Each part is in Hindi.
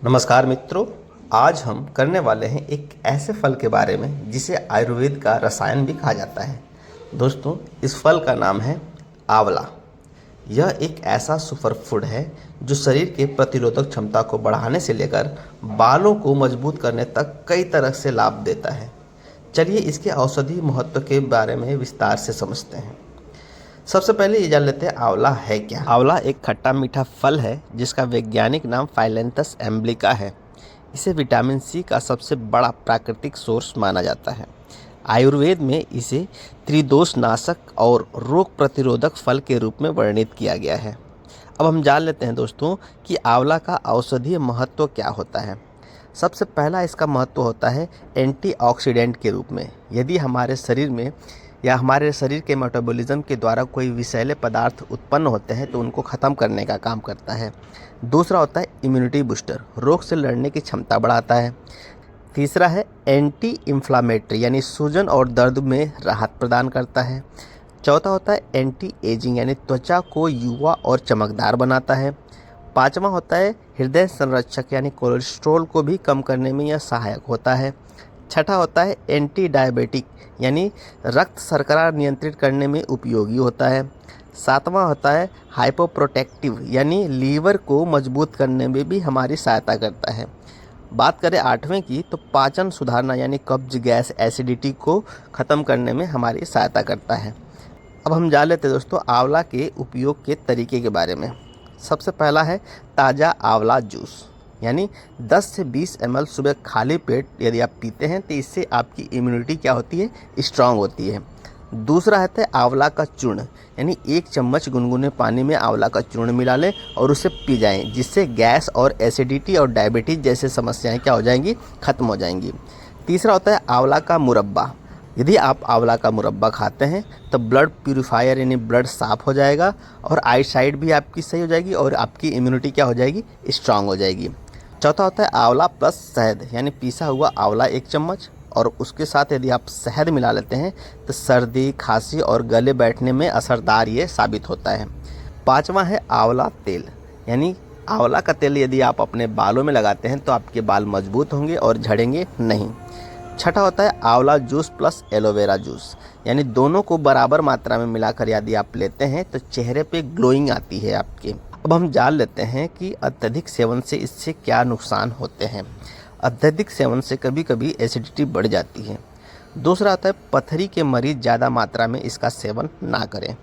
नमस्कार मित्रों। आज हम करने वाले हैं एक ऐसे फल के बारे में जिसे आयुर्वेद का रसायन भी कहा जाता है। दोस्तों, इस फल का नाम है आंवला। यह एक ऐसा सुपर फूड है जो शरीर के प्रतिरोधक क्षमता को बढ़ाने से लेकर बालों को मजबूत करने तक कई तरह से लाभ देता है। चलिए इसके औषधि महत्व के बारे में विस्तार से समझते हैं। सबसे पहले ये जान लेते हैं आंवला है क्या। आंवला एक खट्टा मीठा फल है जिसका वैज्ञानिक नाम फाइलेंथस एम्ब्लिका है। इसे विटामिन सी का सबसे बड़ा प्राकृतिक सोर्स माना जाता है। आयुर्वेद में इसे त्रिदोष नाशक और रोग प्रतिरोधक फल के रूप में वर्णित किया गया है। अब हम जान लेते हैं दोस्तों कि आंवला का औषधीय महत्व क्या होता है। सबसे पहला इसका महत्व होता है एंटीऑक्सीडेंट के रूप में। यदि हमारे शरीर में या हमारे शरीर के मेटाबॉलिज्म के द्वारा कोई विषैले पदार्थ उत्पन्न होते हैं तो उनको ख़त्म करने का काम करता है। दूसरा होता है इम्यूनिटी बूस्टर, रोग से लड़ने की क्षमता बढ़ाता है। तीसरा है एंटी इन्फ्लामेटरी यानी सूजन और दर्द में राहत प्रदान करता है। चौथा होता है एंटी एजिंग यानी त्वचा को युवा और चमकदार बनाता है। पाँचवा होता है हृदय संरक्षक यानी कोलेस्ट्रॉल को भी कम करने में यह सहायक होता है। छठा होता है एंटी डायबिटिक यानी रक्त शर्करा नियंत्रित करने में उपयोगी होता है। सातवां होता है हाइपोप्रोटेक्टिव यानी लीवर को मजबूत करने में भी हमारी सहायता करता है। बात करें आठवें की तो पाचन सुधारना यानी कब्ज, गैस, एसिडिटी को ख़त्म करने में हमारी सहायता करता है। अब हम जान लेते हैं दोस्तों आंवला के उपयोग के तरीके के बारे में। सबसे पहला है ताज़ा आंवला जूस यानी 10 से 20 ml सुबह खाली पेट यदि आप पीते हैं तो इससे आपकी इम्यूनिटी क्या होती है, स्ट्रांग होती है। दूसरा है आंवला का चूर्ण यानी 1 चम्मच गुनगुने पानी में आंवला का चूर्ण मिला लें और उसे पी जाएं, जिससे गैस और एसिडिटी और डायबिटीज़ जैसे समस्याएं क्या हो जाएंगी, ख़त्म हो जाएंगी। तीसरा होता है आंवला का मुरब्बा। यदि आप आंवला का मुरब्बा खाते हैं तो ब्लड प्यूरिफायर यानी ब्लड साफ़ हो जाएगा और आई साइट भी आपकी सही हो जाएगी और आपकी इम्यूनिटी क्या हो जाएगी, स्ट्रांग हो जाएगी। चौथा होता है आंवला प्लस शहद यानी पीसा हुआ आंवला 1 चम्मच और उसके साथ यदि आप शहद मिला लेते हैं तो सर्दी, खांसी और गले बैठने में असरदार ये साबित होता है। पाँचवा है आंवला तेल यानी आंवला का तेल यदि आप अपने बालों में लगाते हैं तो आपके बाल मजबूत होंगे और झड़ेंगे नहीं। छठा होता है आंवला जूस प्लस एलोवेरा जूस यानी दोनों को बराबर मात्रा में मिलाकर यदि आप लेते हैं तो चेहरे पे ग्लोइंग आती है आपके। अब हम जान लेते हैं कि अत्यधिक सेवन से इससे क्या नुकसान होते हैं। अत्यधिक सेवन से कभी कभी एसिडिटी बढ़ जाती है। दूसरा होता है पथरी के मरीज ज़्यादा मात्रा में इसका सेवन ना करें।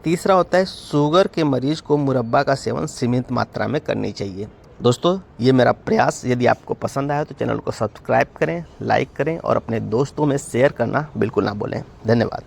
तीसरा होता है शुगर के मरीज को मुरब्बा का सेवन सीमित मात्रा में करनी चाहिए। दोस्तों, ये मेरा प्रयास यदि आपको पसंद आया तो चैनल को सब्सक्राइब करें, लाइक करें और अपने दोस्तों में शेयर करना बिल्कुल ना भूलें। धन्यवाद।